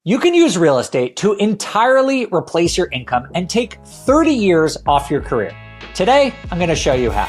You can use real estate to entirely replace your income and take 30 years off your career. Today, I'm going to show you how.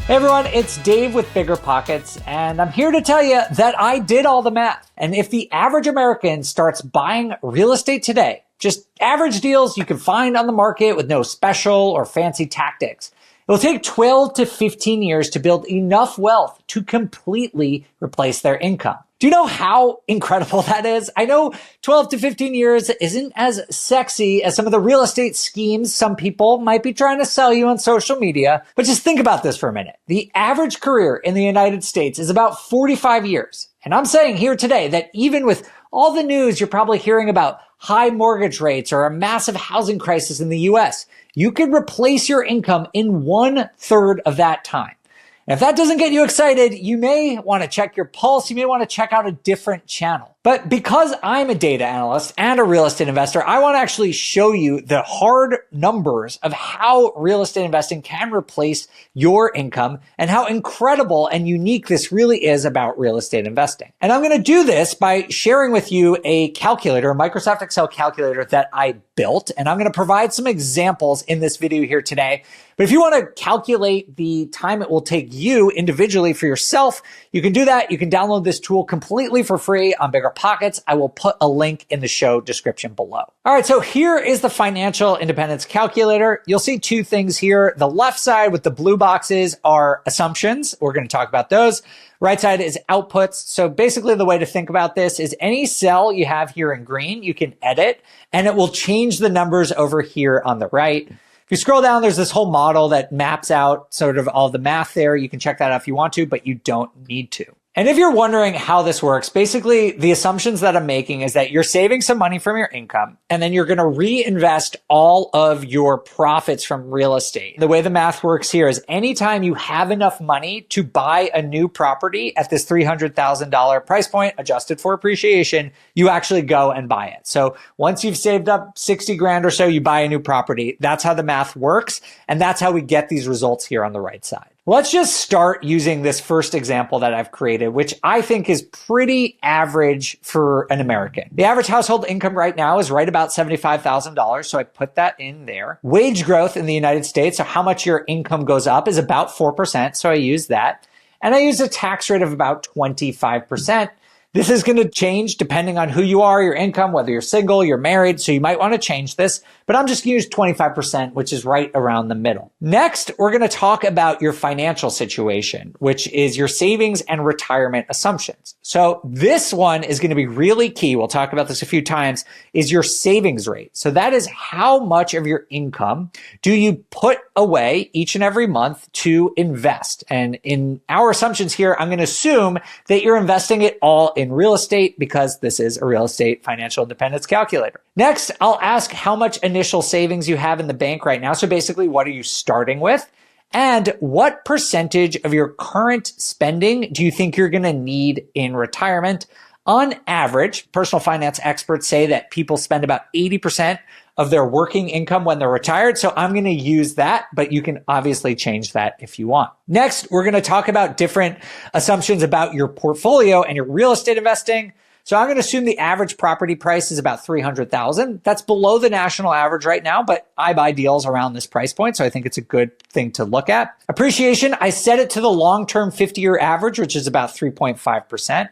Hey everyone, it's Dave with BiggerPockets, and I'm here to tell you that I did all the math. And if the average American starts buying real estate today, just average deals you can find on the market with no special or fancy tactics, it will take 12 to 15 years to build enough wealth to completely replace their income. Do you know how incredible that is? I know 12 to 15 years isn't as sexy as some of the real estate schemes some people might be trying to sell you on social media, but just think about this for a minute. The average career in the United States is about 45 years. And I'm saying here today that even with all the news you're probably hearing about high mortgage rates or a massive housing crisis in the US, you can replace your income in 1/3 of that time. And if that doesn't get you excited, you may want to check your pulse. You may want to check out a different channel. But because I'm a data analyst and a real estate investor, I want to actually show you the hard numbers of how real estate investing can replace your income and how incredible and unique this really is about real estate investing. And I'm going to do this by sharing with you a calculator, a Microsoft Excel calculator that I built. And I'm going to provide some examples in this video here today. But if you want to calculate the time it will take you individually for yourself, you can do that. You can download this tool completely for free on BiggerPockets. I will put a link in the show description below. All right, so here is the financial independence calculator. You'll see two things here. The left side with the blue boxes are assumptions. We're going to talk about those. Right side is outputs. So basically the way to think about this is any cell you have here in green, you can edit and it will change the numbers over here on the right. If you scroll down, there's this whole model that maps out sort of all the math there. You can check that out if you want to, but you don't need to. And if you're wondering how this works, basically the assumptions that I'm making is that you're saving some money from your income and then you're going to reinvest all of your profits from real estate. The way the math works here is anytime you have enough money to buy a new property at this $300,000 price point, adjusted for appreciation, you actually go and buy it. So once you've saved up 60 grand or so, you buy a new property. That's how the math works. And that's how we get these results here on the right side. Let's just start using this first example that I've created, which I think is pretty average for an American. The average household income right now is right about $75,000. So I put that in there. Wage growth in the United States, so how much your income goes up, is about 4%. So I use that. And I use a tax rate of about 25%. This is going to change depending on who you are, your income, whether you're single, you're married. So you might want to change this, but I'm just going to use 25%, which is right around the middle. Next, we're going to talk about your financial situation, which is your savings and retirement assumptions. So this one is going to be really key. We'll talk about this a few times, is your savings rate. So that is how much of your income do you put away each and every month to invest. And in our assumptions here, I'm going to assume that you're investing it all in real estate because this is a real estate financial independence calculator. Next, I'll ask how much initial savings you have in the bank right now. So basically, what are you starting with? And what percentage of your current spending do you think you're going to need in retirement? On average, personal finance experts say that people spend about 80% of their working income when they're retired. So I'm going to use that, but you can obviously change that if you want. Next, we're going to talk about different assumptions about your portfolio and your real estate investing. So I'm going to assume the average property price is about $300,000. That's below the national average right now, but I buy deals around this price point. So I think it's a good thing to look at. Appreciation, I set it to the long-term 50-year average, which is about 3.5%.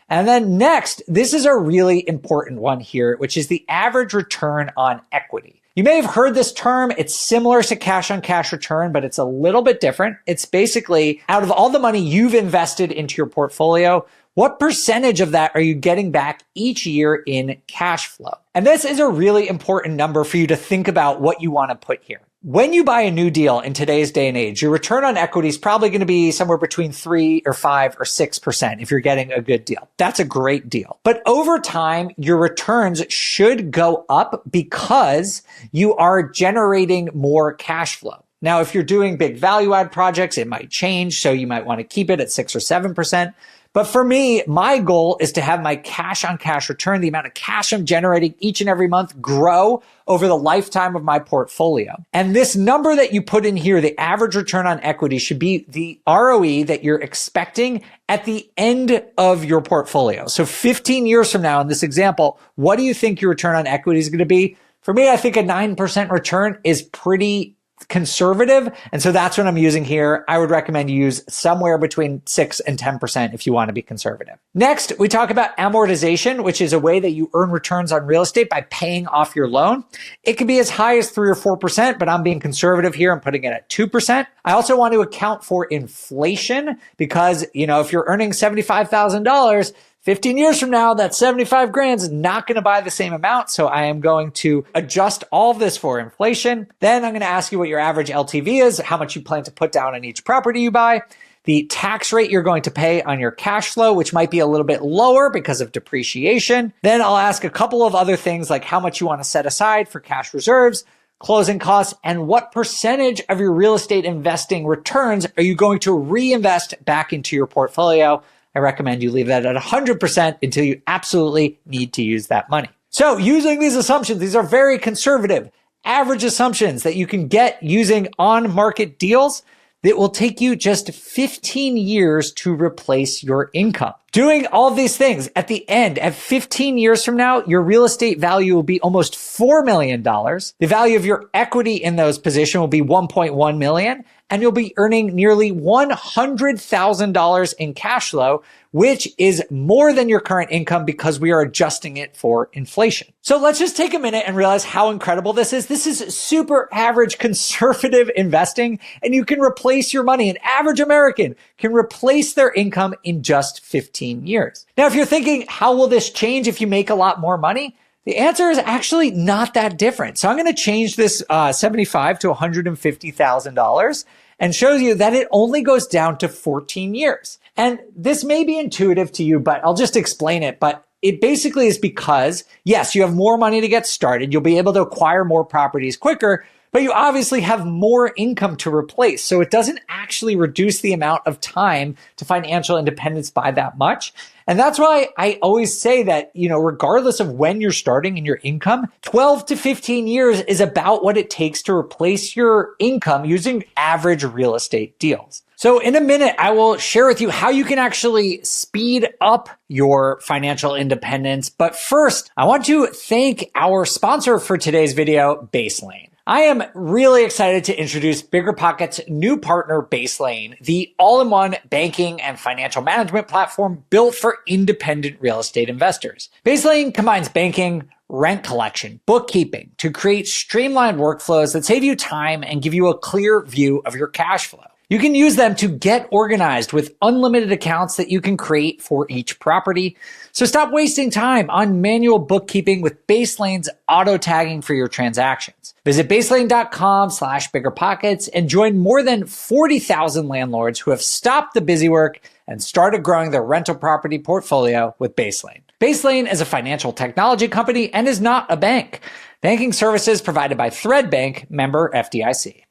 And then next, this is a really important one here, which is the average return on equity. You may have heard this term. It's similar to cash on cash return, but it's a little bit different. It's basically out of all the money you've invested into your portfolio, what percentage of that are you getting back each year in cash flow? And this is a really important number for you to think about what you want to put here. When you buy a new deal in today's day and age, your return on equity is probably going to be somewhere between 3 or 5 or 6% if you're getting a good deal. That's a great deal. But over time, your returns should go up because you are generating more cash flow. Now, if you're doing big value add projects, it might change. So you might want to keep it at 6 or 7%. But for me, my goal is to have my cash on cash return, the amount of cash I'm generating each and every month, grow over the lifetime of my portfolio. And this number that you put in here, the average return on equity, should be the ROE that you're expecting at the end of your portfolio. So 15 years from now, in this example, what do you think your return on equity is going to be? For me, I think a 9% return is pretty conservative. And so that's what I'm using here. I would recommend you use somewhere between 6 and 10% if you want to be conservative. Next, we talk about amortization, which is a way that you earn returns on real estate by paying off your loan. It can be as high as 3 or 4%, but I'm being conservative here. I'm putting it at 2%. I also want to account for inflation because, if you're earning $75,000, 15 years from now, that 75 grand is not going to buy the same amount. So I am going to adjust all of this for inflation. Then I'm going to ask you what your average LTV is, how much you plan to put down on each property you buy, the tax rate you're going to pay on your cash flow, which might be a little bit lower because of depreciation. Then I'll ask a couple of other things like how much you want to set aside for cash reserves, closing costs, and what percentage of your real estate investing returns are you going to reinvest back into your portfolio. I recommend you leave that at 100% until you absolutely need to use that money. So using these assumptions, these are very conservative, average assumptions that you can get using on-market deals that will take you just 15 years to replace your income. Doing all of these things at the end, at 15 years from now, your real estate value will be almost $4 million. The value of your equity in those positions will be $1.1 million, and you'll be earning nearly $100,000 in cash flow, which is more than your current income because we are adjusting it for inflation. So let's just take a minute and realize how incredible this is. This is super average conservative investing, and you can replace your money. An average American can replace their income in just 15 years. Now, if you're thinking, how will this change if you make a lot more money? The answer is actually not that different. So I'm going to change this $75,000 to $150,000 and show you that it only goes down to 14 years. And this may be intuitive to you, but I'll just explain it. But it basically is because, yes, you have more money to get started. You'll be able to acquire more properties quicker, but you obviously have more income to replace. So it doesn't actually reduce the amount of time to financial independence by that much. And that's why I always say that, regardless of when you're starting in your income, 12 to 15 years is about what it takes to replace your income using average real estate deals. So in a minute, I will share with you how you can actually speed up your financial independence. But first, I want to thank our sponsor for today's video, Baselane. I am really excited to introduce BiggerPockets' new partner, Baselane, the all-in-one banking and financial management platform built for independent real estate investors. Baselane combines banking, rent collection, bookkeeping to create streamlined workflows that save you time and give you a clear view of your cash flow. You can use them to get organized with unlimited accounts that you can create for each property. So stop wasting time on manual bookkeeping with Baselane's auto tagging for your transactions. Visit baselane.com/biggerpockets and join more than 40,000 landlords who have stopped the busy work and started growing their rental property portfolio with Baselane. Baselane is a financial technology company and is not a bank. Banking services provided by Thread Bank, member FDIC.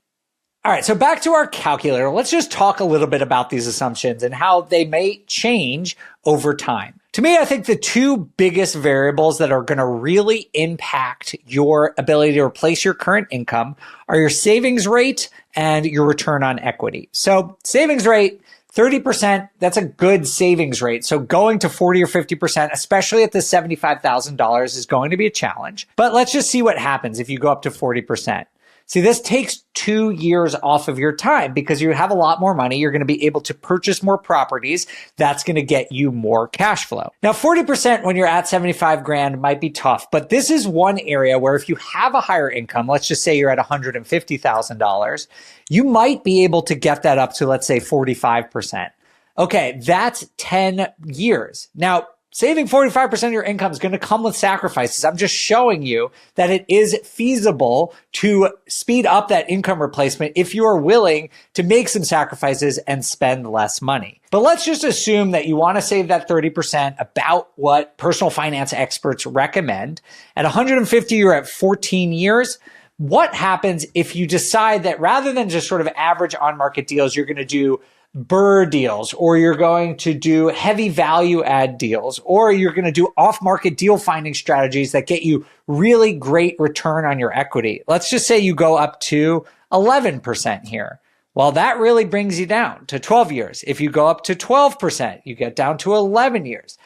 All right, so back to our calculator. Let's just talk a little bit about these assumptions and how they may change over time. To me, I think the two biggest variables that are going to really impact your ability to replace your current income are your savings rate and your return on equity. So savings rate, 30%, that's a good savings rate. So going to 40 or 50%, especially at the $75,000 is going to be a challenge. But let's just see what happens if you go up to 40%. See, this takes 2 years off of your time because you have a lot more money. You're going to be able to purchase more properties. That's going to get you more cash flow. Now, 40% when you're at 75 grand might be tough, but this is one area where if you have a higher income, let's just say you're at $150,000, you might be able to get that up to, let's say, 45%. Okay, that's 10 years. Now, saving 45% of your income is going to come with sacrifices. I'm just showing you that it is feasible to speed up that income replacement if you are willing to make some sacrifices and spend less money. But let's just assume that you want to save that 30%, about what personal finance experts recommend. At 150, you're at 14 years. what happens if you decide that rather than just sort of average on-market deals, you're going to do BRRRR deals, or you're going to do heavy value add deals, or you're going to do off-market deal finding strategies that get you really great return on your equity. Let's just say you go up to 11% here. Well, that really brings you down to 12 years. If you go up to 12%, you get down to 11 years.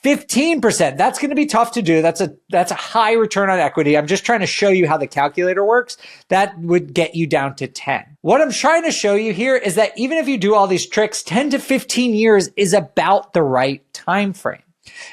15%, that's going to be tough to do. That's a high return on equity. I'm just trying to show you how the calculator works. That would get you down to 10. What I'm trying to show you here is that even if you do all these tricks, 10 to 15 years is about the right time frame.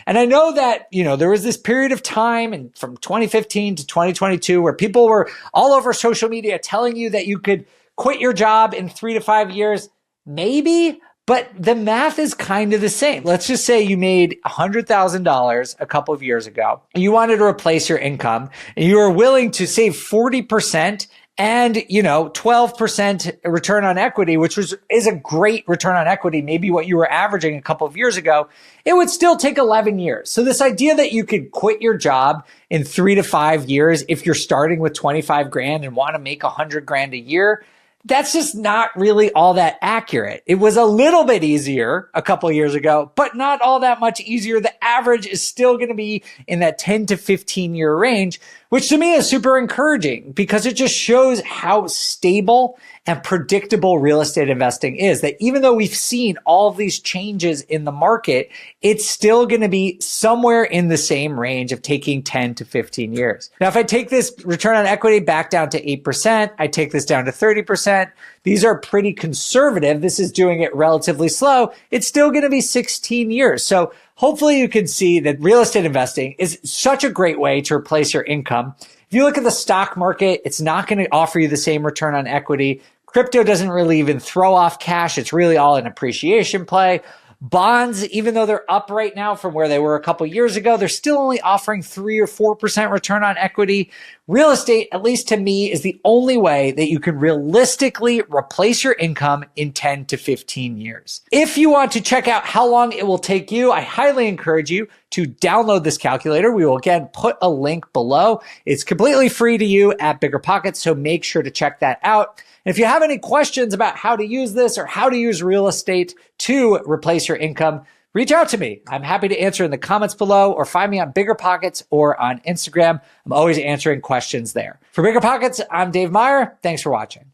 And I know that, there was this period of time and from 2015 to 2022 where people were all over social media telling you that you could quit your job in 3 to 5 years. Maybe. But the math is kind of the same. Let's just say you made $100,000 a couple of years ago. You wanted to replace your income and you were willing to save 40% and, 12% return on equity, which is a great return on equity, maybe what you were averaging a couple of years ago. It would still take 11 years. So this idea that you could quit your job in 3 to 5 years if you're starting with 25 grand and want to make 100 grand a year, that's just not really all that accurate. It was a little bit easier a couple of years ago, but not all that much easier. The average is still going to be in that 10 to 15 year range, which to me is super encouraging because it just shows how stable and predictable real estate investing is. That even though we've seen all of these changes in the market, it's still going to be somewhere in the same range of taking 10 to 15 years. Now, if I take this return on equity back down to 8%, I take this down to 30%. These are pretty conservative. This is doing it relatively slow. It's still going to be 16 years. So hopefully you can see that real estate investing is such a great way to replace your income. If you look at the stock market, it's not going to offer you the same return on equity. Crypto doesn't really even throw off cash. It's really all an appreciation play. Bonds, even though they're up right now from where they were a couple years ago, they're still only offering 3 or 4% return on equity. Real estate, at least to me, is the only way that you can realistically replace your income in 10 to 15 years. If you want to check out how long it will take you, I highly encourage you to download this calculator. We will again put a link below. It's completely free to you at BiggerPockets, so make sure to check that out. And if you have any questions about how to use this or how to use real estate to replace your income, reach out to me. I'm happy to answer in the comments below or find me on BiggerPockets or on Instagram. I'm always answering questions there. For BiggerPockets, I'm Dave Meyer. Thanks for watching.